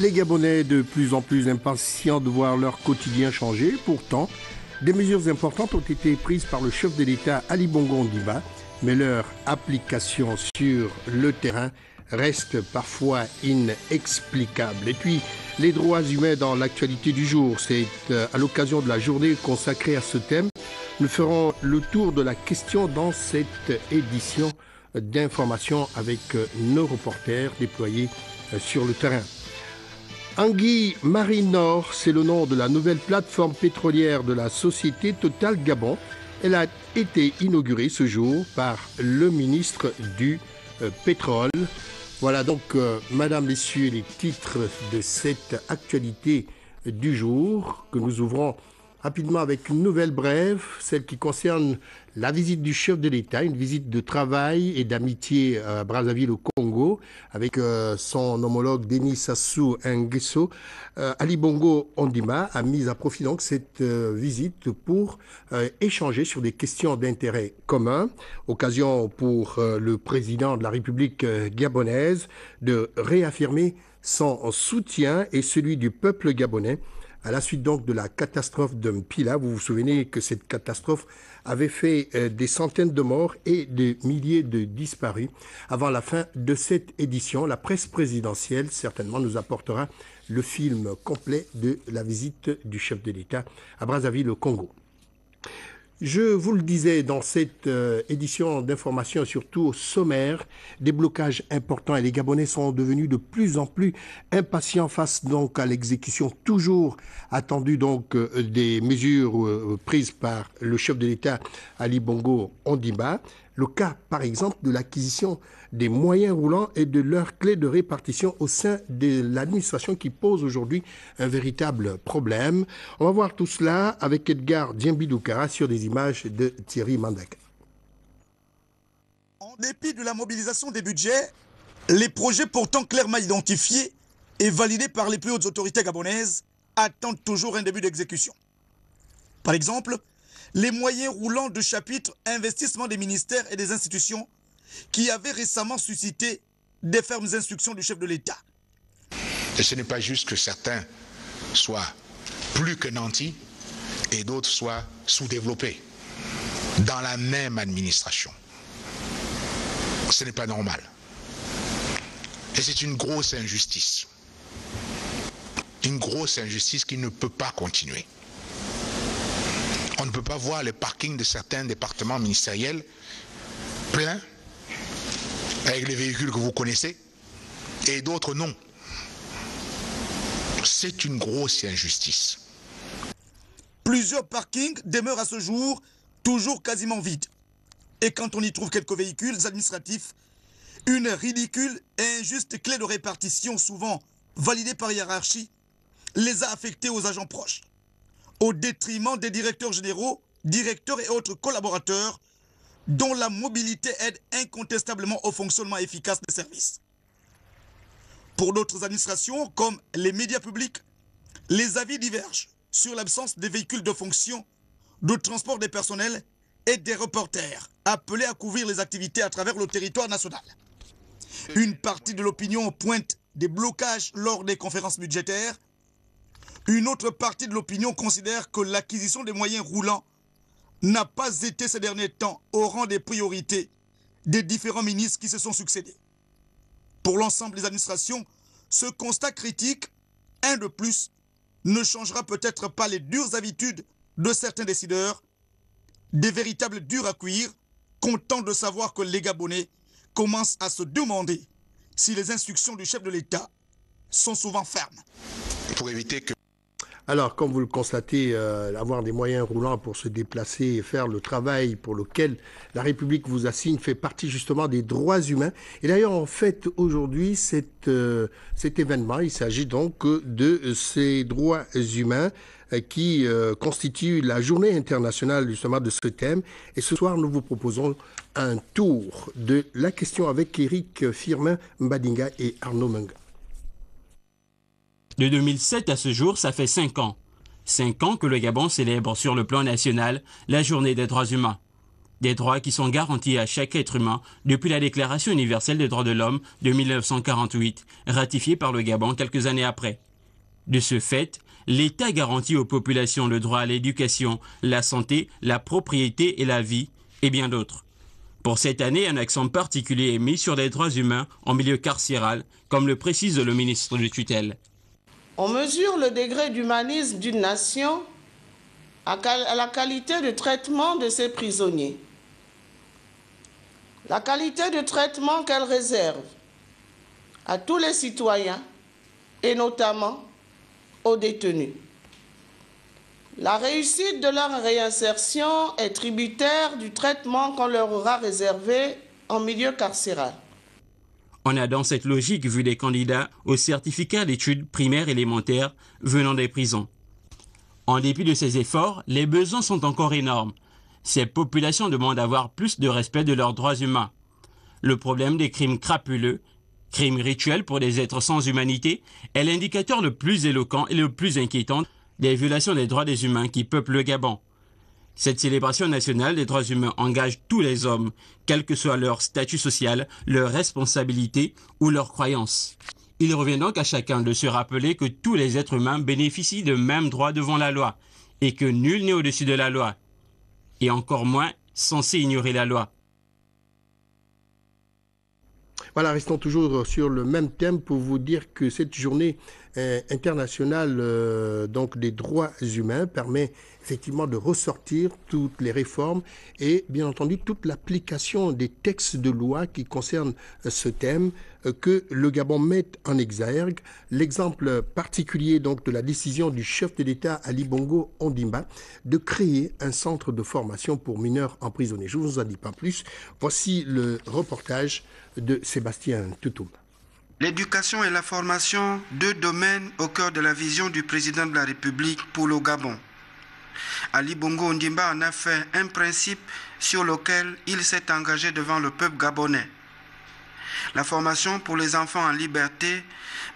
Les Gabonais de plus en plus impatients de voir leur quotidien changer. Pourtant, des mesures importantes ont été prises par le chef de l'État Ali Bongo Ondimba, mais leur application sur le terrain reste parfois inexplicable. Et puis, les droits humains dans l'actualité du jour, c'est à l'occasion de la journée consacrée à ce thème. Nous ferons le tour de la question dans cette édition d'information avec nos reporters déployés sur le terrain. Anguille Marine Nord, c'est le nom de la nouvelle plateforme pétrolière de la société Total Gabon. Elle a été inaugurée ce jour par le ministre du Pétrole. Voilà donc, Madame, Messieurs, les titres de cette actualité du jour que nous ouvrons rapidement avec une nouvelle brève, celle qui concerne la visite du chef de l'État, une visite de travail et d'amitié à Brazzaville au Congo avec son homologue Denis Sassou Nguesso. Ali Bongo Ondimba a mis à profit donc cette visite pour échanger sur des questions d'intérêt commun, occasion pour le président de la République gabonaise de réaffirmer son soutien et celui du peuple gabonais à la suite donc de la catastrophe de Mpila. Vous vous souvenez que cette catastrophe avait fait des centaines de morts et des milliers de disparus. Avant la fin de cette édition, la presse présidentielle certainement nous apportera le film complet de la visite du chef de l'État à Brazzaville au Congo. Je vous le disais dans cette édition d'information, surtout au sommaire, des blocages importants et les Gabonais sont devenus de plus en plus impatients face donc à l'exécution toujours attendue donc des mesures prises par le chef de l'État Ali Bongo Ondimba. Le cas, par exemple, de l'acquisition des moyens roulants et de leurs clés de répartition au sein de l'administration qui pose aujourd'hui un véritable problème. On va voir tout cela avec Edgar Diembidoukara sur des images de Thierry Mandaka. En dépit de la mobilisation des budgets, les projets pourtant clairement identifiés et validés par les plus hautes autorités gabonaises attendent toujours un début d'exécution. Par exemple, les moyens roulants de chapitre investissement des ministères et des institutions qui avaient récemment suscité des fermes instructions du chef de l'État. Et ce n'est pas juste que certains soient plus que nantis et d'autres soient sous-développés dans la même administration. Ce n'est pas normal. Et c'est une grosse injustice. Une grosse injustice qui ne peut pas continuer. On ne peut pas voir les parkings de certains départements ministériels pleins avec les véhicules que vous connaissez et d'autres non. C'est une grosse injustice. Plusieurs parkings demeurent à ce jour toujours quasiment vides. Et quand on y trouve quelques véhicules administratifs, une ridicule et injuste clé de répartition souvent validée par hiérarchie les a affectés aux agents proches, au détriment des directeurs généraux, directeurs et autres collaborateurs dont la mobilité aide incontestablement au fonctionnement efficace des services. Pour d'autres administrations, comme les médias publics, les avis divergent sur l'absence des véhicules de fonction, de transport des personnels et des reporters appelés à couvrir les activités à travers le territoire national. Une partie de l'opinion pointe des blocages lors des conférences budgétaires. Une autre partie de l'opinion considère que l'acquisition des moyens roulants n'a pas été ces derniers temps au rang des priorités des différents ministres qui se sont succédés. Pour l'ensemble des administrations, ce constat critique, un de plus, ne changera peut-être pas les dures habitudes de certains décideurs, des véritables durs à cuire, contents de savoir que les Gabonais commencent à se demander si les instructions du chef de l'État sont souvent fermes. Pour éviter que... Alors, comme vous le constatez, avoir des moyens roulants pour se déplacer et faire le travail pour lequel la République vous assigne fait partie justement des droits humains. Et d'ailleurs, on fête aujourd'hui cet événement. Il s'agit donc de ces droits humains qui constituent la journée internationale justement de ce thème. Et ce soir, nous vous proposons un tour de la question avec Éric Firmin Mbadinga et Arnaud Menga. De 2007 à ce jour, ça fait 5 ans. 5 ans que le Gabon célèbre sur le plan national la journée des droits humains. Des droits qui sont garantis à chaque être humain depuis la Déclaration universelle des droits de l'homme de 1948, ratifiée par le Gabon quelques années après. De ce fait, l'État garantit aux populations le droit à l'éducation, la santé, la propriété et la vie, et bien d'autres. Pour cette année, un accent particulier est mis sur les droits humains en milieu carcéral, comme le précise le ministre de tutelle. On mesure le degré d'humanisme d'une nation à la qualité de traitement de ses prisonniers. La qualité de traitement qu'elle réserve à tous les citoyens et notamment aux détenus. La réussite de leur réinsertion est tributaire du traitement qu'on leur aura réservé en milieu carcéral. On a dans cette logique vu des candidats au certificat d'études primaires élémentaires venant des prisons. En dépit de ces efforts, les besoins sont encore énormes. Ces populations demandent d'avoir plus de respect de leurs droits humains. Le problème des crimes crapuleux, crimes rituels pour des êtres sans humanité, est l'indicateur le plus éloquent et le plus inquiétant des violations des droits des humains qui peuplent le Gabon. Cette célébration nationale des droits humains engage tous les hommes, quel que soit leur statut social, leur responsabilité ou leur croyance. Il revient donc à chacun de se rappeler que tous les êtres humains bénéficient de mêmes droits devant la loi et que nul n'est au-dessus de la loi, et encore moins censé ignorer la loi. Voilà, restons toujours sur le même thème pour vous dire que cette journée internationale donc des droits humains permet effectivement de ressortir toutes les réformes et bien entendu toute l'application des textes de loi qui concernent ce thème que le Gabon met en exergue. L'exemple particulier donc de la décision du chef de l'État Ali Bongo Ondimba de créer un centre de formation pour mineurs emprisonnés. Je ne vous en dis pas plus. Voici le reportage de Sébastien Toutoum. L'éducation et la formation, deux domaines au cœur de la vision du président de la République pour le Gabon. Ali Bongo Ondimba en a fait un principe sur lequel il s'est engagé devant le peuple gabonais. La formation pour les enfants en liberté,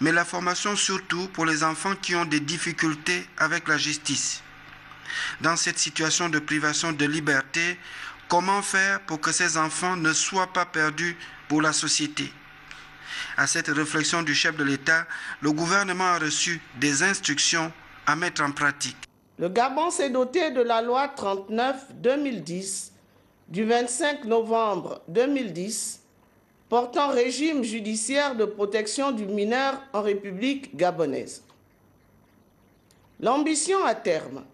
mais la formation surtout pour les enfants qui ont des difficultés avec la justice. Dans cette situation de privation de liberté, comment faire pour que ces enfants ne soient pas perdus pour la société? À cette réflexion du chef de l'État, le gouvernement a reçu des instructions à mettre en pratique. Le Gabon s'est doté de la loi 39-2010 du 25 novembre 2010 portant régime judiciaire de protection du mineur en République gabonaise. L'ambition à terme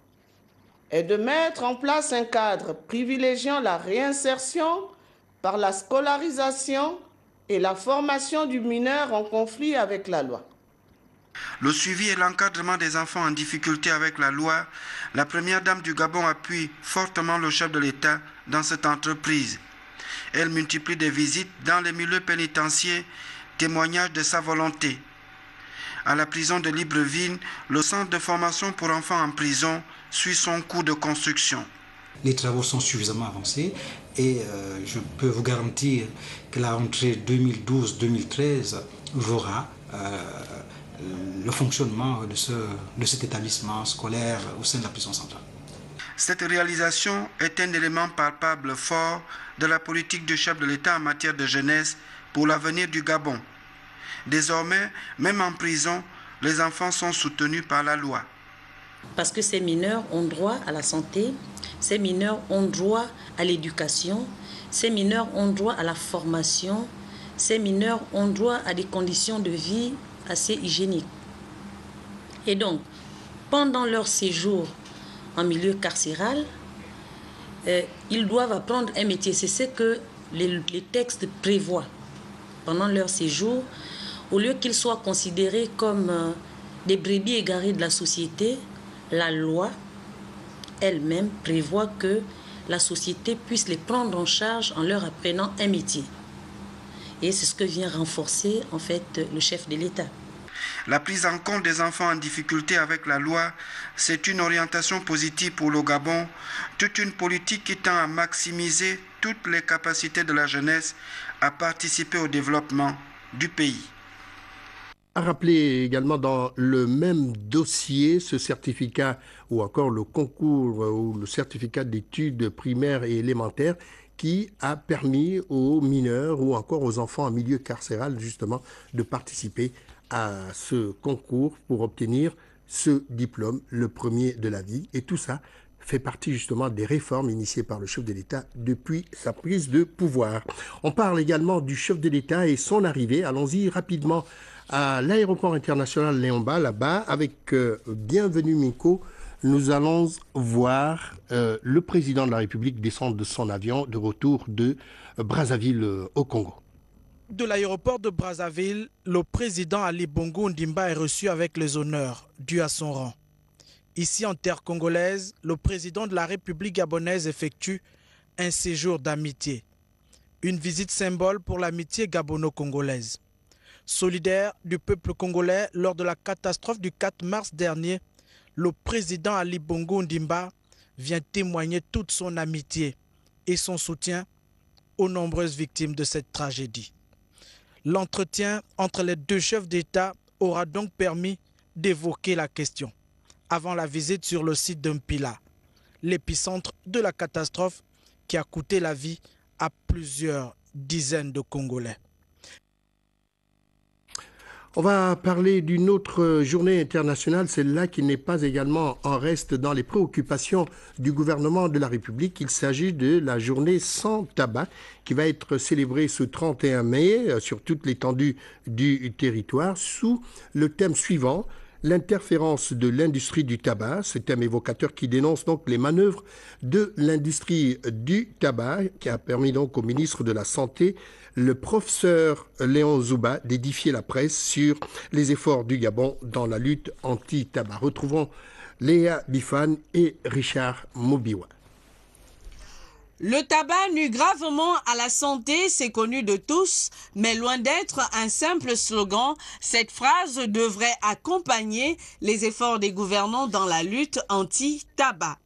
est de mettre en place un cadre privilégiant la réinsertion par la scolarisation et la formation du mineur en conflit avec la loi. Le suivi et l'encadrement des enfants en difficulté avec la loi, la première dame du Gabon appuie fortement le chef de l'État dans cette entreprise. Elle multiplie des visites dans les milieux pénitentiaires, témoignage de sa volonté. À la prison de Libreville, le centre de formation pour enfants en prison suit son cours de construction. Les travaux sont suffisamment avancés et je peux vous garantir que la rentrée 2012-2013 verra le fonctionnement de cet établissement scolaire au sein de la prison centrale. Cette réalisation est un élément palpable fort de la politique du chef de l'État en matière de jeunesse pour l'avenir du Gabon. Désormais, même en prison, les enfants sont soutenus par la loi. Parce que ces mineurs ont droit à la santé, ces mineurs ont droit à l'éducation, ces mineurs ont droit à la formation, ces mineurs ont droit à des conditions de vie assez hygiéniques. Et donc, pendant leur séjour en milieu carcéral, ils doivent apprendre un métier. C'est ce que les textes prévoient. Pendant leur séjour, au lieu qu'ils soient considérés comme des brebis égarées de la société, la loi elle-même prévoit que la société puisse les prendre en charge en leur apprenant un métier. Et c'est ce que vient renforcer en fait le chef de l'État. La prise en compte des enfants en difficulté avec la loi, c'est une orientation positive pour le Gabon, toute une politique qui tend à maximiser toutes les capacités de la jeunesse à participer au développement du pays. À rappeler également dans le même dossier ce certificat ou encore le concours ou le certificat d'études primaires et élémentaires qui a permis aux mineurs ou encore aux enfants en milieu carcéral justement de participer à ce concours pour obtenir ce diplôme, le premier de la vie. Et tout ça fait partie justement des réformes initiées par le chef de l'État depuis sa prise de pouvoir. On parle également du chef de l'État et son arrivée. Allons-y rapidement à l'aéroport international Léon-Mba, là-bas, avec Bienvenue Minko. Nous allons voir le président de la République descendre de son avion de retour de Brazzaville au Congo. De l'aéroport de Brazzaville, le président Ali Bongo Ondimba est reçu avec les honneurs dus à son rang. Ici en terre congolaise, le président de la République gabonaise effectue un séjour d'amitié. Une visite symbole pour l'amitié gabono-congolaise. Solidaire du peuple congolais lors de la catastrophe du 4 mars dernier, le président Ali Bongo Ondimba vient témoigner toute son amitié et son soutien aux nombreuses victimes de cette tragédie. L'entretien entre les deux chefs d'État aura donc permis d'évoquer la question avant la visite sur le site d'Mpila, l'épicentre de la catastrophe qui a coûté la vie à plusieurs dizaines de Congolais. On va parler d'une autre journée internationale, celle-là qui n'est pas également en reste dans les préoccupations du gouvernement de la République. Il s'agit de la journée sans tabac qui va être célébrée ce 31 mai sur toute l'étendue du territoire sous le thème suivant, l'interférence de l'industrie du tabac, ce thème évocateur qui dénonce donc les manœuvres de l'industrie du tabac, qui a permis donc au ministre de la Santé, le professeur Léon Zouba, d'édifier la presse sur les efforts du Gabon dans la lutte anti-tabac. Retrouvons Léa Bifane et Richard Mobiwa. Le tabac nuit gravement à la santé, c'est connu de tous, mais loin d'être un simple slogan, cette phrase devrait accompagner les efforts des gouvernants dans la lutte anti-tabac.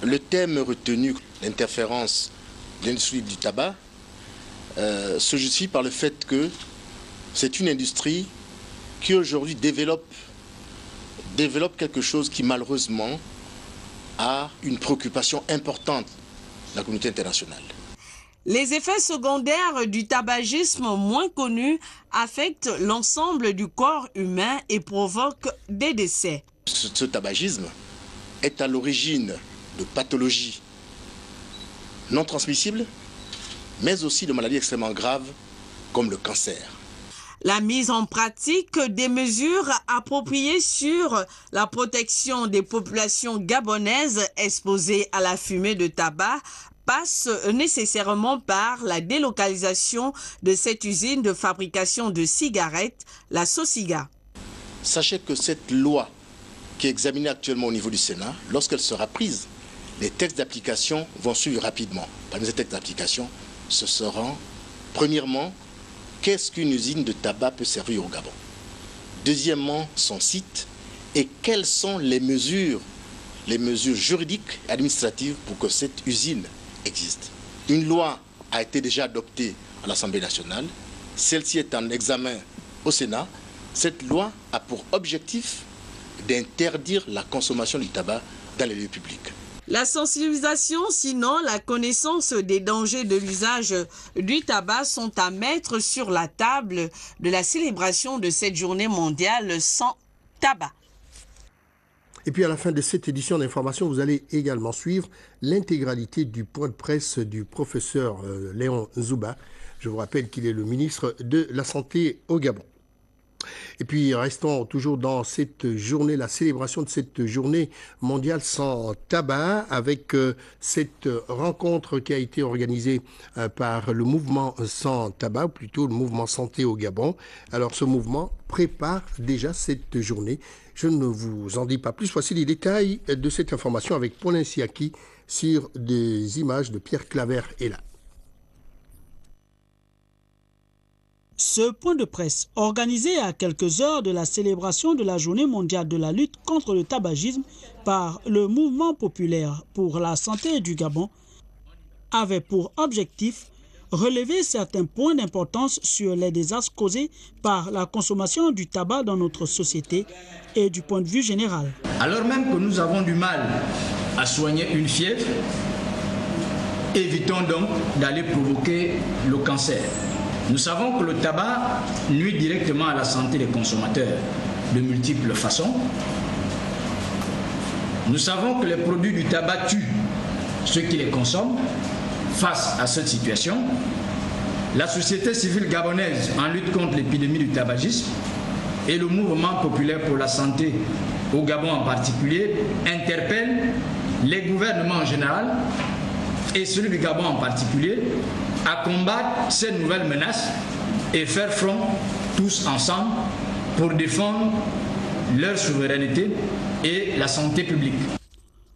Le thème retenu, l'interférence de l'industrie du tabac, se justifie par le fait que c'est une industrie qui aujourd'hui développe quelque chose qui malheureusement a une préoccupation importante la communauté internationale. Les effets secondaires du tabagisme moins connus affectent l'ensemble du corps humain et provoquent des décès. Ce tabagisme est à l'origine de pathologies non transmissibles, mais aussi de maladies extrêmement graves comme le cancer. La mise en pratique des mesures appropriées sur la protection des populations gabonaises exposées à la fumée de tabac passe nécessairement par la délocalisation de cette usine de fabrication de cigarettes, la Sosiga. Sachez que cette loi qui est examinée actuellement au niveau du Sénat, lorsqu'elle sera prise, les textes d'application vont suivre rapidement. Parmi ces textes d'application, ce seront, premièrement, qu'est-ce qu'une usine de tabac peut servir au Gabon? Deuxièmement, son site et quelles sont les mesures juridiques et administratives pour que cette usine existe. Une loi a été déjà adoptée à l'Assemblée nationale. Celle-ci est en examen au Sénat. Cette loi a pour objectif d'interdire la consommation du tabac dans les lieux publics. La sensibilisation, sinon la connaissance des dangers de l'usage du tabac sont à mettre sur la table de la célébration de cette journée mondiale sans tabac. Et puis à la fin de cette édition d'information, vous allez également suivre l'intégralité du point de presse du professeur Léon Zouba. Je vous rappelle qu'il est le ministre de la Santé au Gabon. Et puis restons toujours dans cette journée, la célébration de cette journée mondiale sans tabac, avec cette rencontre qui a été organisée par le mouvement sans tabac, ou plutôt le mouvement santé au Gabon. Alors ce mouvement prépare déjà cette journée. Je ne vous en dis pas plus. Voici les détails de cette information avec Paulin Siaki sur des images de Pierre Claver et là. Ce point de presse, organisé à quelques heures de la célébration de la Journée mondiale de la lutte contre le tabagisme par le Mouvement populaire pour la santé du Gabon, avait pour objectif relever certains points d'importance sur les désastres causés par la consommation du tabac dans notre société et du point de vue général. Alors même que nous avons du mal à soigner une fièvre, évitons donc d'aller provoquer le cancer. Nous savons que le tabac nuit directement à la santé des consommateurs de multiples façons. Nous savons que les produits du tabac tuent ceux qui les consomment. Face à cette situation, la société civile gabonaise en lutte contre l'épidémie du tabagisme et le mouvement populaire pour la santé au Gabon en particulier interpellent les gouvernements en général et celui du Gabon en particulier à combattre ces nouvelles menaces et faire front tous ensemble pour défendre leur souveraineté et la santé publique.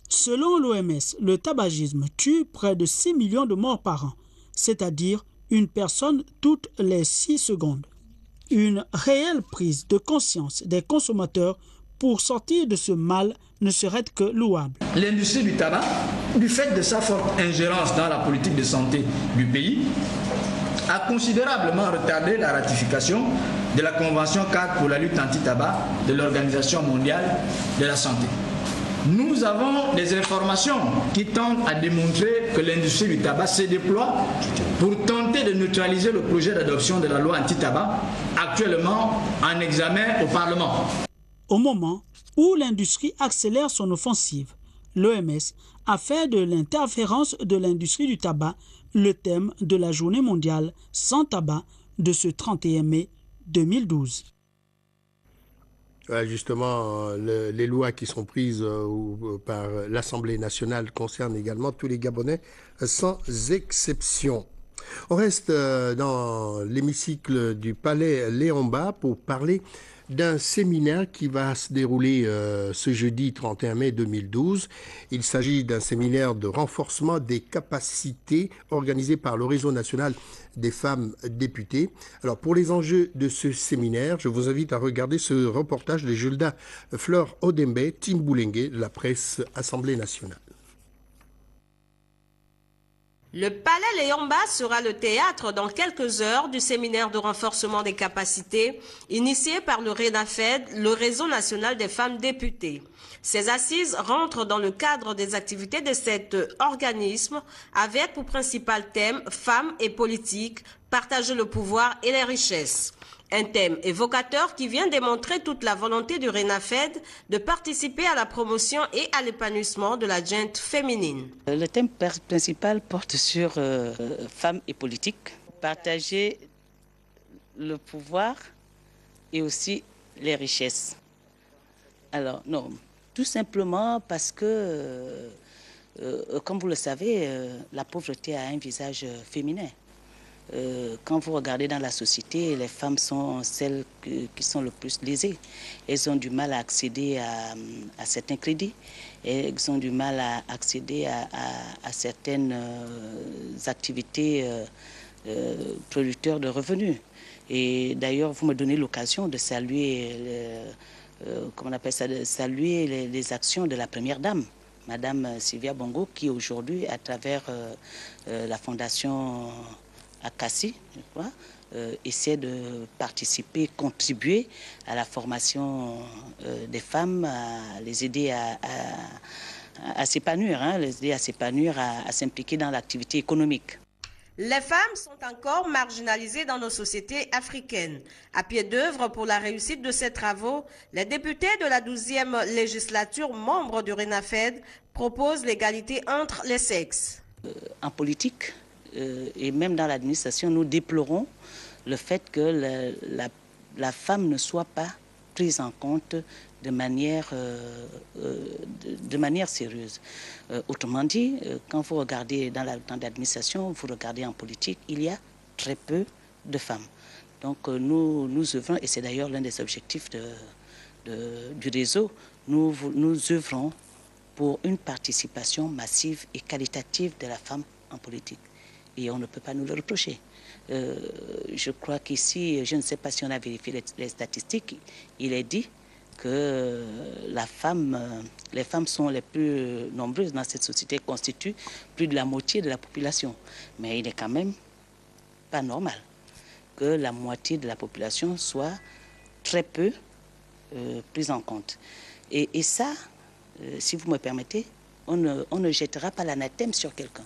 Selon l'OMS, le tabagisme tue près de 6 millions de morts par an, c'est-à-dire une personne toutes les 6 secondes. Une réelle prise de conscience des consommateurs pour sortir de ce mal ne serait que louable. L'industrie du tabac, du fait de sa forte ingérence dans la politique de santé du pays, a considérablement retardé la ratification de la Convention cadre pour la lutte anti-tabac de l'Organisation mondiale de la santé. Nous avons des informations qui tendent à démontrer que l'industrie du tabac se déploie pour tenter de neutraliser le projet d'adoption de la loi anti-tabac actuellement en examen au Parlement. Au moment où l'industrie accélère son offensive, l'OMS a fait de l'interférence de l'industrie du tabac le thème de la journée mondiale sans tabac de ce 31 mai 2012. Justement, les lois qui sont prises par l'Assemblée nationale concernent également tous les Gabonais sans exception. On reste dans l'hémicycle du Palais Léon-Mba pour parler d'un séminaire qui va se dérouler ce jeudi 31 mai 2012. Il s'agit d'un séminaire de renforcement des capacités organisé par le Réseau national des femmes députées. Alors, pour les enjeux de ce séminaire, je vous invite à regarder ce reportage de Julda Fleur Odembe, Tim Boulengue, de la presse Assemblée nationale. Le Palais Léon-Mba sera le théâtre dans quelques heures du séminaire de renforcement des capacités initié par le RENAFED, le Réseau national des femmes députées. Ces assises rentrent dans le cadre des activités de cet organisme avec pour principal thème « Femmes et politique, partager le pouvoir et les richesses ». Un thème évocateur qui vient démontrer toute la volonté du RENAFED de participer à la promotion et à l'épanouissement de la gente féminine. Le thème principal porte sur femmes et politique, partager le pouvoir et aussi les richesses. Alors, non, tout simplement parce que, comme vous le savez, la pauvreté a un visage féminin. Quand vous regardez dans la société, les femmes sont celles qui sont le plus lésées. Elles ont du mal à accéder à certains crédits. Elles ont du mal à accéder à certaines activités producteurs de revenus. Et d'ailleurs, vous me donnez l'occasion de saluer, comment on appelle ça, de saluer les actions de la première dame, Madame Sylvia Bongo, qui aujourd'hui, à travers la fondation Akassi, je crois, essaie de participer, contribuer à la formation des femmes, à les aider à s'épanouir, les aider à s'épanouir, à s'impliquer dans l'activité économique. Les femmes sont encore marginalisées dans nos sociétés africaines. À pied d'œuvre pour la réussite de ces travaux, les députés de la 12e législature, membres du RENAFED, proposent l'égalité entre les sexes. En politique, et même dans l'administration, nous déplorons le fait que la femme ne soit pas prise en compte de manière sérieuse. Autrement dit, quand vous regardez dans l'administration, vous regardez en politique, il y a très peu de femmes. Donc nous œuvrons, et c'est d'ailleurs l'un des objectifs du réseau, nous œuvrons pour une participation massive et qualitative de la femme en politique. Et on ne peut pas nous le reprocher. Je crois qu'ici, je ne sais pas si on a vérifié les statistiques, il est dit que les femmes sont les plus nombreuses dans cette société, constituent plus de la moitié de la population. Mais il n'est quand même pas normal que la moitié de la population soit très peu prise en compte. Et ça, si vous me permettez, on ne jettera pas l'anathème sur quelqu'un.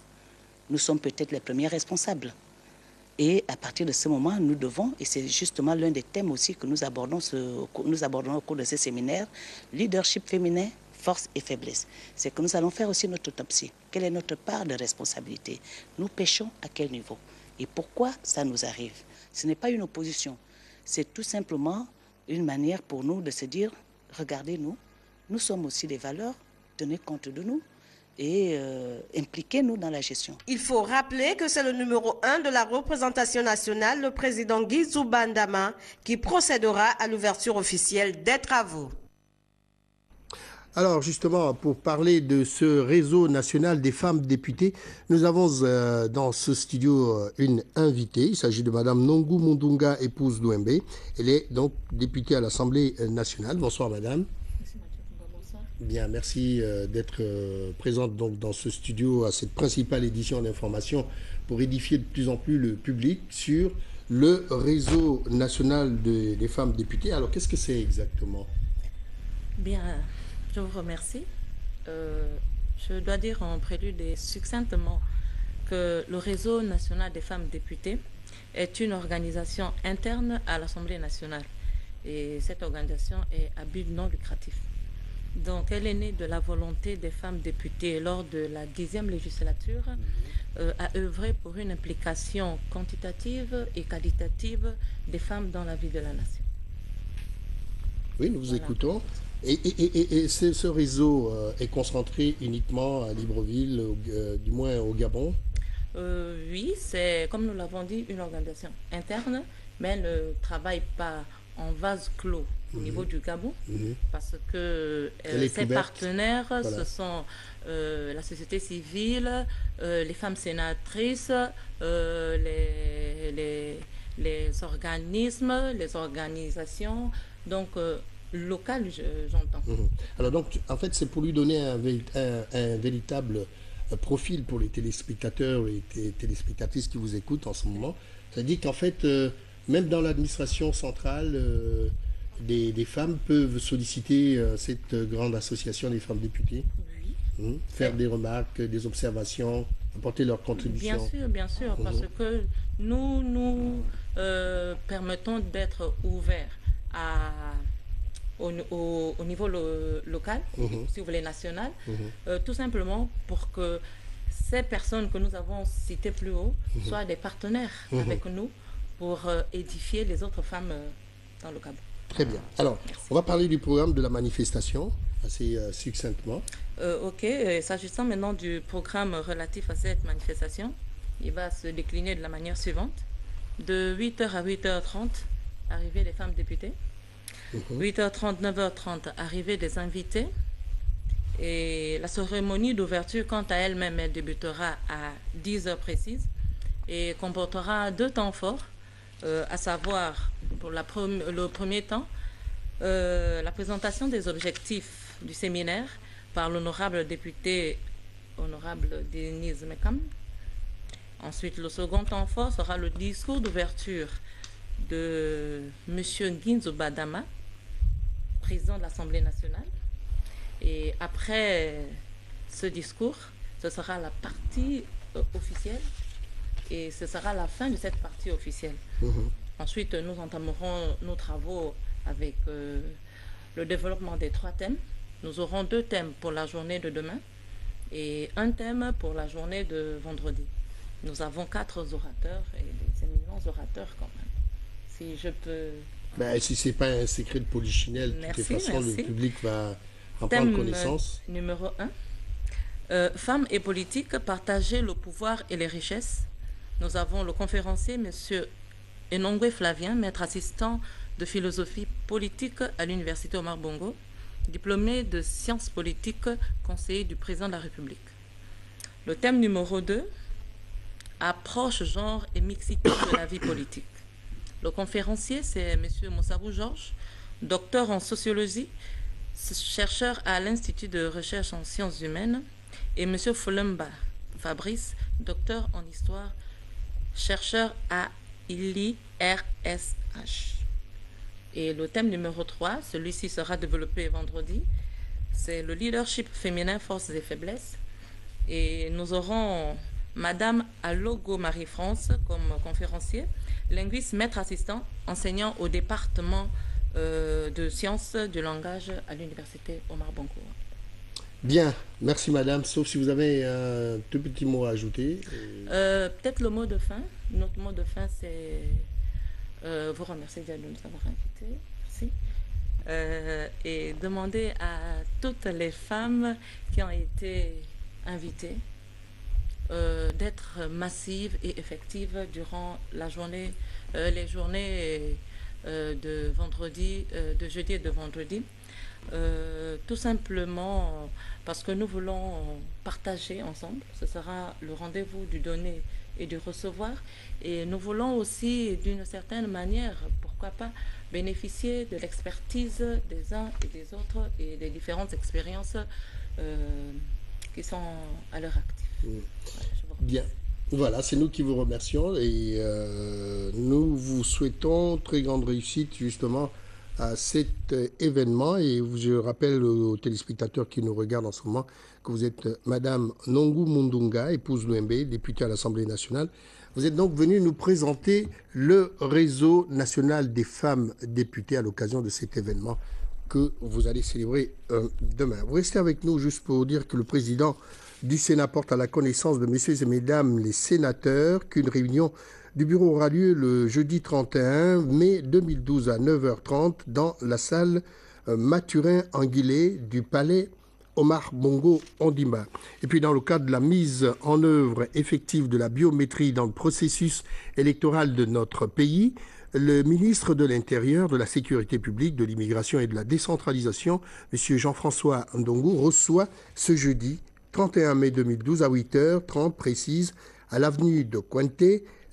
nous sommes peut-être les premiers responsables. Et à partir de ce moment, nous devons, et c'est justement l'un des thèmes aussi que nous abordons au cours de ces séminaires, leadership féminin, force et faiblesse. C'est que nous allons faire aussi notre autopsie. Quelle est notre part de responsabilité? Nous péchons à quel niveau? Et pourquoi ça nous arrive? Ce n'est pas une opposition. C'est tout simplement une manière pour nous de se dire, regardez-nous, nous sommes aussi des valeurs, tenez compte de nous et impliquez-nous dans la gestion. Il faut rappeler que c'est le numéro 1 de la représentation nationale, le président Guizou Bandama, qui procédera à l'ouverture officielle des travaux. Alors justement, pour parler de ce réseau national des femmes députées, nous avons dans ce studio une invitée. Il s'agit de Madame Nongu Mundunga, épouse d'Ouembe. Elle est donc députée à l'Assemblée nationale. Bonsoir Madame. Bonsoir. Bien, merci d'être présente donc dans ce studio à cette principale édition d'information pour édifier de plus en plus le public sur le réseau national des femmes députées. Alors qu'est-ce que c'est exactement? Bien. Je vous remercie. Je dois dire en prélude et succinctement que le réseau national des femmes députées est une organisation interne à l'Assemblée nationale. Et cette organisation est à but non lucratif. Donc elle est née de la volonté des femmes députées lors de la 10e législature à œuvrer pour une implication quantitative et qualitative des femmes dans la vie de la nation. Oui, nous vous écoutons. Et ce réseau est concentré uniquement à Libreville, du moins au Gabon? Oui, c'est, comme nous l'avons dit, une organisation interne, mais elle ne travaille pas en vase clos au niveau du Gabon, parce que ses partenaires, ce sont la société civile, les femmes sénatrices, les organismes, les organisations, donc local, j'entends. Alors donc, en fait, c'est pour lui donner un véritable profil pour les téléspectateurs et les téléspectatrices qui vous écoutent en ce moment. C'est-à-dire qu'en fait, même dans l'administration centrale, des femmes peuvent solliciter cette grande association des femmes députées. Oui. Faire des remarques, des observations, apporter leur contribution. Bien sûr, parce que nous permettons d'être ouverts au niveau local, si vous voulez national, tout simplement pour que ces personnes que nous avons citées plus haut soient des partenaires avec nous pour édifier les autres femmes dans le Gabon. Très bien. Alors, on va parler du programme de la manifestation, assez succinctement. Ok, s'agissant maintenant du programme relatif à cette manifestation, il va se décliner de la manière suivante. De 8h à 8h30, arrivée des femmes députées. 8h30, 9h30, arrivée des invités. Et la cérémonie d'ouverture, quant à elle-même, elle débutera à 10h précises et comportera 2 temps forts, à savoir, pour le premier temps, la présentation des objectifs du séminaire par l'honorable député, honorable Denise Mekam. Ensuite, le second temps fort sera le discours d'ouverture de M. Guizou Bandama, président de l'Assemblée nationale. Et après ce discours, ce sera la partie officielle et ce sera la fin de cette partie officielle. Ensuite, nous entamerons nos travaux avec le développement des 3 thèmes. Nous aurons 2 thèmes pour la journée de demain et un thème pour la journée de vendredi. Nous avons 4 orateurs et des éminents orateurs quand même. Si je peux... Ben, si ce n'est pas un secret de polichinelle, de toute façon, le public va en prendre connaissance. Numéro 1. Femmes et politique, partager le pouvoir et les richesses. Nous avons le conférencier, M. Enongwe Flavien, maître assistant de philosophie politique à l'Université Omar Bongo, diplômé de sciences politiques, conseiller du président de la République. Le thème numéro 2, approche, genre et mixité de la vie politique. Le conférencier, c'est M. Moussabou Georges, docteur en sociologie, chercheur à l'Institut de recherche en sciences humaines, et M. Folemba Fabrice, docteur en histoire, chercheur à l'IRSH. Et le thème numéro 3, celui-ci sera développé vendredi, c'est le leadership féminin, forces et faiblesses. Et nous aurons Madame Alogo Marie-France comme conférencier, linguiste, maître assistant, enseignant au département de sciences du langage à l'université Omar Bongo. Bien, merci madame, sauf si vous avez un tout petit mot à ajouter. Peut-être le mot de fin. Notre mot de fin, c'est vous remercier de nous avoir invités. Merci. Et demander à toutes les femmes qui ont été invitées d'être massives et effectives durant la journée, les journées de vendredi, de jeudi et de vendredi. Tout simplement parce que nous voulons partager ensemble. Ce sera le rendez-vous du donner et du recevoir. Et nous voulons aussi, d'une certaine manière, pourquoi pas, bénéficier de l'expertise des uns et des autres et des différentes expériences qui sont à leur actif. Bien. Voilà, c'est nous qui vous remercions et nous vous souhaitons très grande réussite justement à cet événement. Et je rappelle aux téléspectateurs qui nous regardent en ce moment que vous êtes Madame Nongu Mundunga, épouse Louembe, députée à l'Assemblée nationale. Vous êtes donc venue nous présenter le réseau national des femmes députées à l'occasion de cet événement que vous allez célébrer demain. Vous restez avec nous juste pour dire que le président du Sénat porte à la connaissance de messieurs et mesdames les sénateurs qu'une réunion du bureau aura lieu le jeudi 31 mai 2012 à 9h30 dans la salle Mathurin-Anguillet du palais Omar Bongo Ondimba. Et puis dans le cadre de la mise en œuvre effective de la biométrie dans le processus électoral de notre pays, le ministre de l'Intérieur, de la Sécurité publique, de l'Immigration et de la Décentralisation, M. Jean-François Ndongo, reçoit ce jeudi 31 mai 2012 à 8h30 précise à l'avenue de Cointe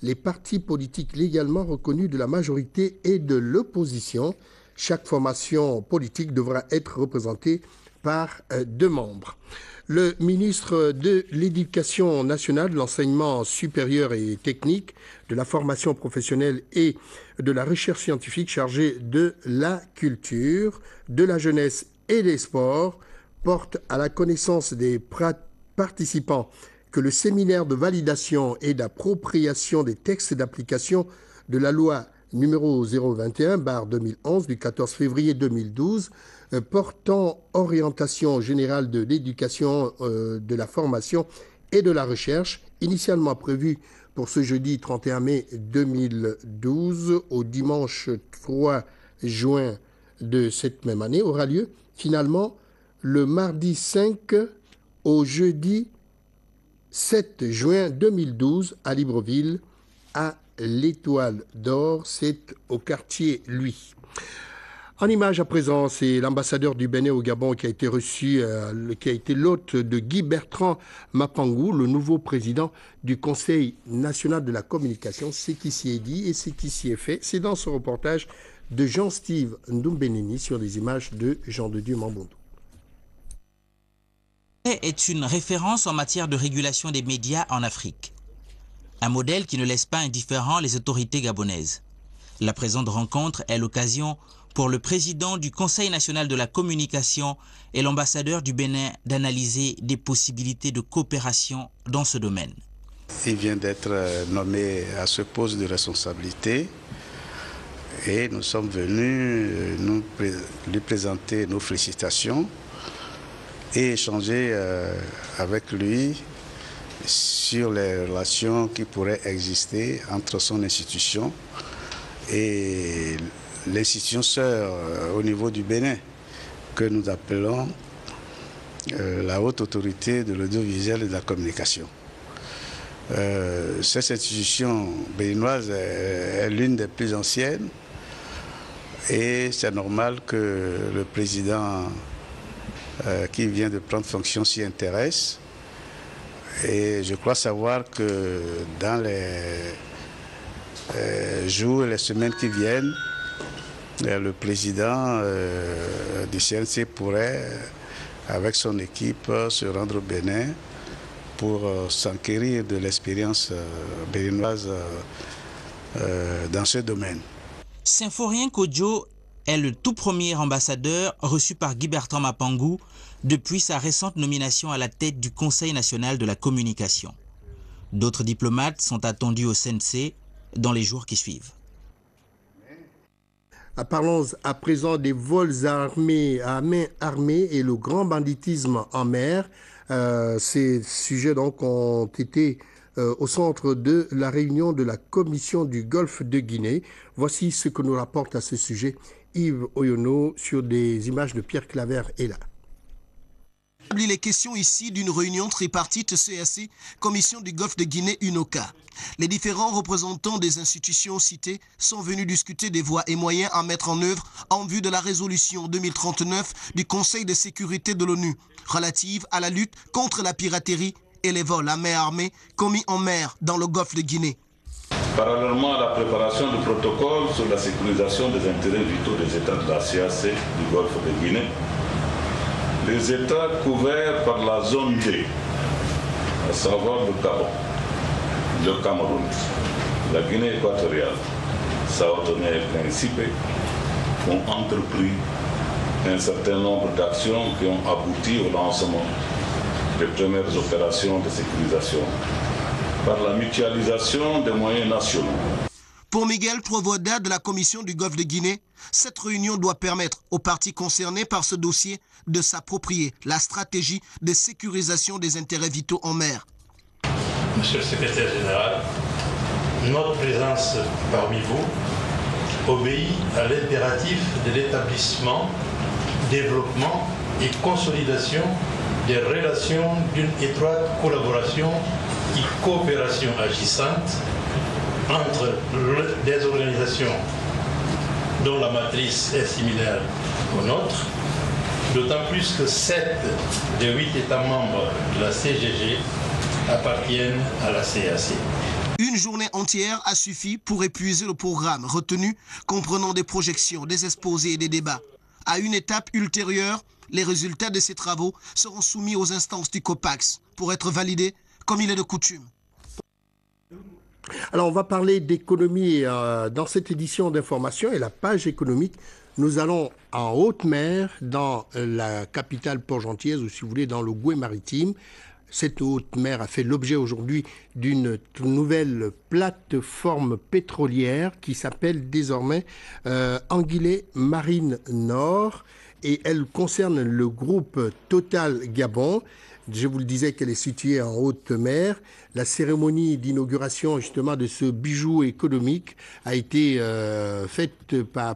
les partis politiques légalement reconnus de la majorité et de l'opposition. Chaque formation politique devra être représentée par 2 membres. Le ministre de l'Éducation nationale, de l'enseignement supérieur et technique, de la formation professionnelle et de la recherche scientifique chargé de la culture, de la jeunesse et des sports porte à la connaissance des participants que le séminaire de validation et d'appropriation des textes d'application de la loi numéro 021/2011 du 14 février 2012 portant orientation générale de l'éducation, de la formation et de la recherche, initialement prévu pour ce jeudi 31 mai 2012 au dimanche 3 juin de cette même année, aura lieu finalement le mardi 5 au jeudi 7 juin 2012 à Libreville, à l'Étoile d'Or, c'est au quartier Lui. En image à présent, c'est l'ambassadeur du Bénin au Gabon qui a été reçu, qui a été l'hôte de Guy Bertrand Mapangou, le nouveau président du Conseil national de la communication. C'est qui s'y est dit et c'est qui s'y est fait. C'est dans ce reportage de Jean-Steve Ndumbenini sur les images de Jean de Dieu Mambondo. Est une référence en matière de régulation des médias en Afrique. Un modèle qui ne laisse pas indifférents les autorités gabonaises. La présente rencontre est l'occasion pour le président du Conseil national de la communication et l'ambassadeur du Bénin d'analyser des possibilités de coopération dans ce domaine. Il vient d'être nommé à ce poste de responsabilité et nous sommes venus lui présenter nos félicitations et échanger avec lui sur les relations qui pourraient exister entre son institution et l'institution sœur au niveau du Bénin, que nous appelons la haute autorité de l'audiovisuel et de la communication. Cette institution béninoise est l'une des plus anciennes et c'est normal que le président qui vient de prendre fonction s'y intéresse. Et je crois savoir que dans les jours et les semaines qui viennent, le président du CNC pourrait, avec son équipe, se rendre au Bénin pour s'enquérir de l'expérience béninoise dans ce domaine. Symphorien Kodjo est le tout premier ambassadeur reçu par Guy Bertrand Mapangou depuis sa récente nomination à la tête du Conseil national de la communication. D'autres diplomates sont attendus au CNC dans les jours qui suivent. Parlons à présent des vols armés à main armée et le grand banditisme en mer. Ces sujets donc ont été au centre de la réunion de la commission du Golfe de Guinée. Voici ce que nous rapporte à ce sujet Yves Oyono sur des images de Pierre Claver et là. Il est question ici d'une réunion tripartite CAC, Commission du Golfe de Guinée UNOCA. Les différents représentants des institutions citées sont venus discuter des voies et moyens à mettre en œuvre en vue de la résolution 2039 du Conseil de sécurité de l'ONU relative à la lutte contre la piraterie et les vols à main armée commis en mer dans le Golfe de Guinée. Parallèlement à la préparation du protocole sur la sécurisation des intérêts vitaux des États de la CAC du Golfe de Guinée, les États couverts par la zone D, à savoir le Gabon, le Cameroun, la Guinée équatoriale, Sao Tomé et Principe, ont entrepris un certain nombre d'actions qui ont abouti au lancement des premières opérations de sécurisation par la mutualisation des moyens nationaux. Pour Miguel Provoda de la Commission du Golfe de Guinée, cette réunion doit permettre aux parties concernées par ce dossier de s'approprier la stratégie de sécurisation des intérêts vitaux en mer. Monsieur le secrétaire général, notre présence parmi vous obéit à l'impératif de l'établissement, développement et consolidation des relations d'une étroite collaboration et coopération agissante entre des organisations dont la matrice est similaire aux nôtres, d'autant plus que 7 des 8 États membres de la CGG appartiennent à la CAC. Une journée entière a suffi pour épuiser le programme retenu, comprenant des projections, des exposés et des débats. À une étape ultérieure, les résultats de ces travaux seront soumis aux instances du COPAX pour être validés comme il est de coutume. Alors, on va parler d'économie dans cette édition d'information et la page économique. Nous allons en haute mer, dans la capitale port-gentiaise, ou si vous voulez, dans le Gouet maritime. Cette haute mer a fait l'objet aujourd'hui d'une nouvelle plateforme pétrolière qui s'appelle désormais Anguillet Marine Nord et elle concerne le groupe Total Gabon. Je vous le disais qu'elle est située en haute mer. La cérémonie d'inauguration justement de ce bijou économique a été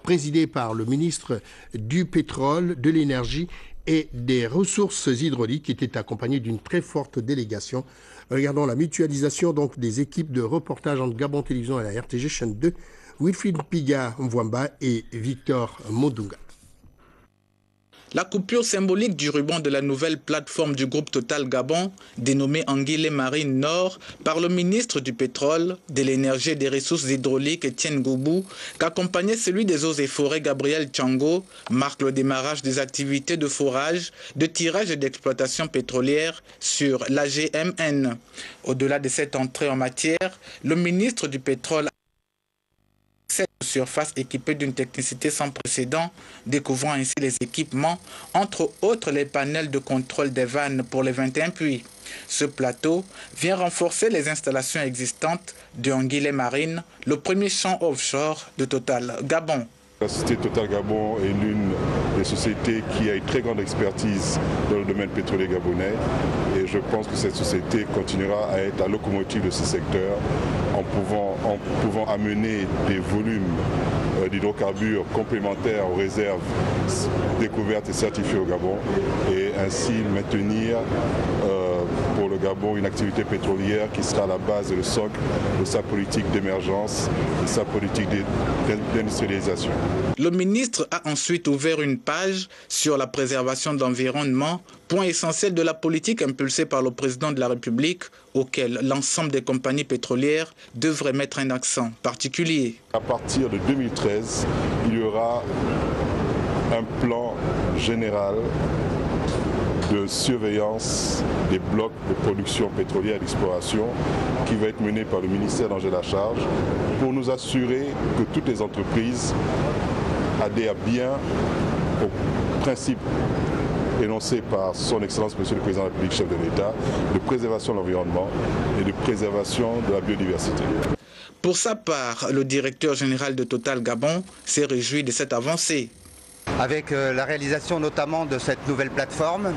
présidée par le ministre du pétrole, de l'énergie et des ressources hydrauliques qui était accompagné d'une très forte délégation. Regardons la mutualisation donc des équipes de reportage entre Gabon Télévision et la RTG chaîne 2, Wilfried Piga Mwamba et Victor Mondunga. La coupure symbolique du ruban de la nouvelle plateforme du groupe Total Gabon, dénommée Anguillet Marine Nord, par le ministre du Pétrole, de l'Énergie et des Ressources hydrauliques Etienne Goubou, qu'accompagnait celui des Eaux et Forêts Gabriel Tchango, marque le démarrage des activités de forage, de tirage et d'exploitation pétrolière sur l'AGMN. Au-delà de cette entrée en matière, le ministre du Pétrole cette surface équipée d'une technicité sans précédent, découvrant ainsi les équipements, entre autres les panels de contrôle des vannes pour les 21 puits. Ce plateau vient renforcer les installations existantes de Anguillet Marine, le premier champ offshore de Total Gabon. La société Total Gabon est l'une des sociétés qui a une très grande expertise dans le domaine pétrolier gabonais et je pense que cette société continuera à être la locomotive de ce secteur en pouvant amener des volumes d'hydrocarbures complémentaires aux réserves découvertes et certifiées au Gabon et ainsi maintenir pour le Gabon une activité pétrolière qui sera la base et le socle de sa politique d'émergence, de sa politique d'industrialisation. Le ministre a ensuite ouvert une page sur la préservation de l'environnement, point essentiel de la politique impulsée par le président de la République, auquel l'ensemble des compagnies pétrolières devraient mettre un accent particulier. À partir de 2013, il y aura un plan général de surveillance des blocs de production pétrolière et d'exploration qui va être mené par le ministère dont j'ai la charge pour nous assurer que toutes les entreprises adhèrent bien aux principes énoncés par son Excellence Monsieur le Président de la République, chef de l'État, de préservation de l'environnement et de préservation de la biodiversité. Pour sa part, le directeur général de Total Gabon s'est réjoui de cette avancée. Avec la réalisation notamment de cette nouvelle plateforme,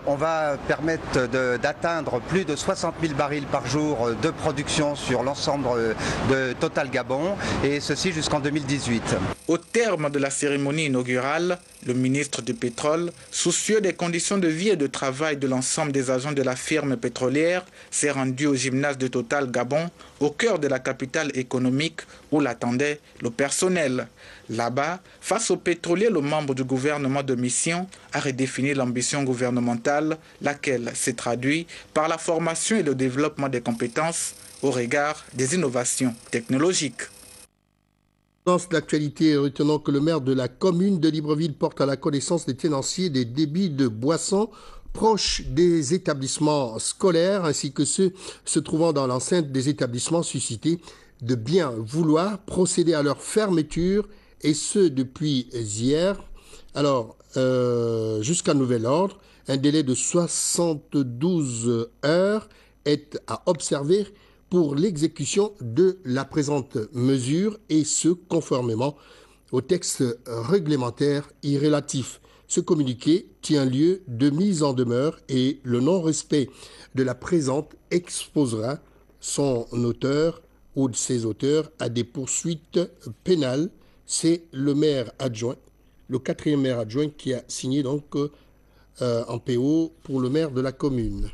on va permettre d'atteindre plus de 60 000 barils par jour de production sur l'ensemble de Total Gabon, et ceci jusqu'en 2018. Au terme de la cérémonie inaugurale, le ministre du Pétrole, soucieux des conditions de vie et de travail de l'ensemble des agents de la firme pétrolière, s'est rendu au gymnase de Total Gabon, au cœur de la capitale économique où l'attendait le personnel. Là-bas, face aux pétroliers, le membre du gouvernement de mission a redéfini l'ambition gouvernementale, laquelle s'est traduite par la formation et le développement des compétences au regard des innovations technologiques. Dans l'actualité, retenons que le maire de la commune de Libreville porte à la connaissance des tenanciers des débits de boissons proches des établissements scolaires ainsi que ceux se trouvant dans l'enceinte des établissements suscités de bien vouloir procéder à leur fermeture, et ce depuis hier. Alors, jusqu'à nouvel ordre, un délai de 72 heures est à observer pour l'exécution de la présente mesure, et ce conformément au texte réglementaire y relatif. Ce communiqué tient lieu de mise en demeure et le non-respect de la présente exposera son auteur ou de ses auteurs à des poursuites pénales. C'est le maire adjoint, le 4e maire adjoint qui a signé donc en PO pour le maire de la commune.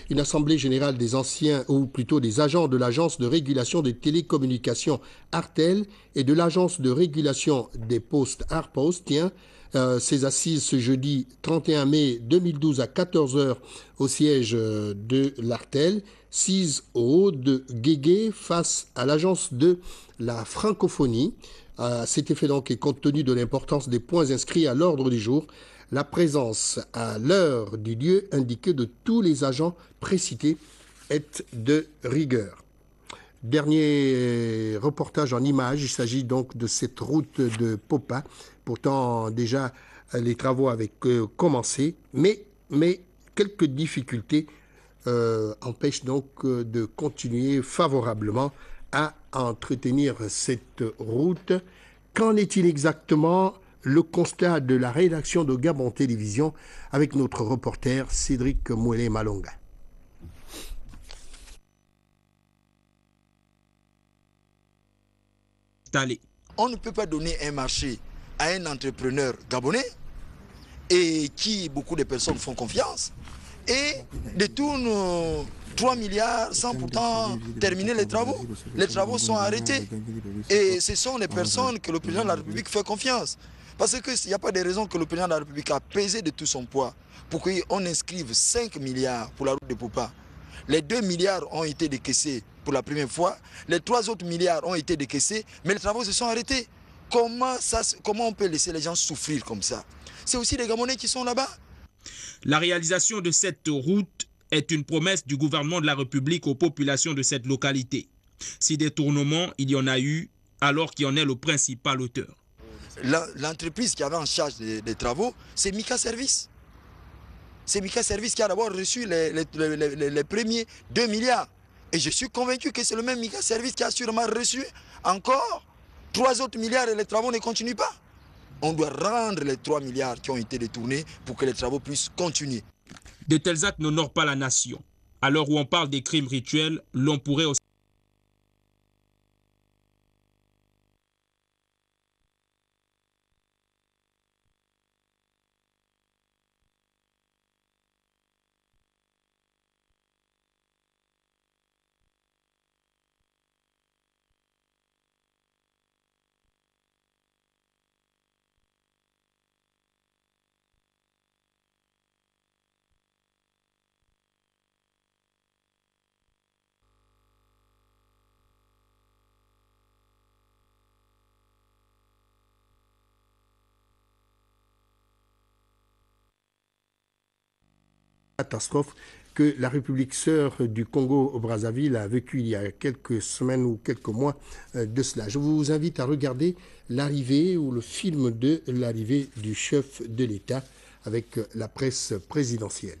Une assemblée générale des anciens, ou plutôt des agents de l'Agence de régulation des télécommunications Artel et de l'Agence de régulation des postes Arpost tient ses assises ce jeudi 31 mai 2012 à 14h au siège de l'Artel, 6 au haut de Guégué face à l'Agence de la francophonie. À cet effet donc, et compte tenu de l'importance des points inscrits à l'ordre du jour, la présence à l'heure du lieu indiqué de tous les agents précités est de rigueur. Dernier reportage en images, il s'agit donc de cette route de Popa. Pourtant, déjà, les travaux avaient commencé, mais quelques difficultés empêchent donc de continuer favorablement à entretenir cette route. Qu'en est-il exactement? Le constat de la rédaction de Gabon Télévision avec notre reporter Cédric Mouélé-Malonga. On ne peut pas donner un marché à un entrepreneur gabonais et qui beaucoup de personnes font confiance et détourne 3 milliards sans pourtant terminer les travaux. Les travaux sont arrêtés et ce sont les personnes que le président de la République fait confiance. Parce qu'il n'y a pas de raison que le président de la République a pesé de tout son poids pour qu'on inscrive 5 milliards pour la route de Popa. Les 2 milliards ont été décaissés pour la première fois, les 3 autres milliards ont été décaissés, mais les travaux se sont arrêtés. Comment on peut laisser les gens souffrir comme ça? C'est aussi les Gabonais qui sont là-bas. La réalisation de cette route est une promesse du gouvernement de la République aux populations de cette localité. Si détournement il y en a eu, alors qui en est le principal auteur. L'entreprise qui avait en charge des travaux, c'est Mika Service. C'est Mika Service qui a d'abord reçu les premiers 2 milliards. Et je suis convaincu que c'est le même Mika Service qui a sûrement reçu encore 3 autres milliards et les travaux ne continuent pas. On doit rendre les 3 milliards qui ont été détournés pour que les travaux puissent continuer. De tels actes n'honorent pas la nation. À l'heure où on parle des crimes rituels, l'on pourrait aussi... Catastrophe que la République sœur du Congo-Brazzaville a vécu il y a quelques semaines ou quelques mois de cela. Je vous invite à regarder l'arrivée ou le film de l'arrivée du chef de l'État avec la presse présidentielle.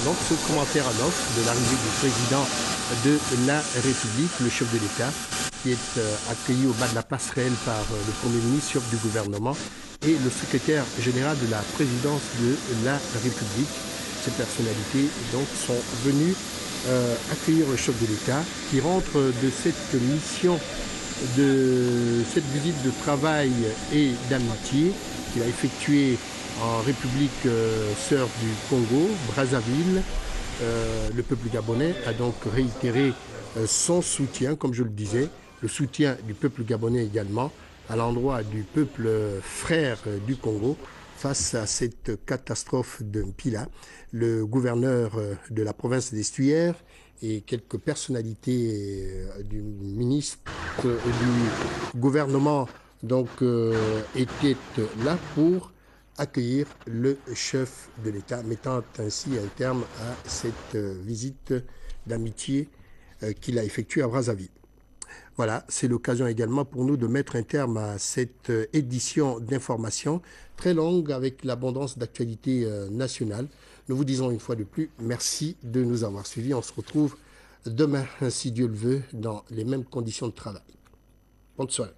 Donc ce commentaire en off de l'arrivée du président de la République, le chef de l'État, qui est accueilli au bas de la passerelle par le Premier ministre, chef du gouvernement, et le secrétaire général de la présidence de la République. Ces personnalités donc sont venues accueillir le chef de l'État qui rentre de cette mission, de cette visite de travail et d'amitié qu'il a effectuée en République sœur du Congo, Brazzaville. Le peuple gabonais a donc réitéré son soutien, comme je le disais, le soutien du peuple gabonais également à l'endroit du peuple frère du Congo face à cette catastrophe de Mpila. Le gouverneur de la province d'Estuaire et quelques personnalités du ministre du gouvernement donc étaient là pour accueillir le chef de l'État, mettant ainsi un terme à cette visite d'amitié qu'il a effectuée à Brazzaville. Voilà, c'est l'occasion également pour nous de mettre un terme à cette édition d'information très longue avec l'abondance d'actualités nationales. Nous vous disons une fois de plus, merci de nous avoir suivis. On se retrouve demain, si Dieu le veut, dans les mêmes conditions de travail. Bonne soirée.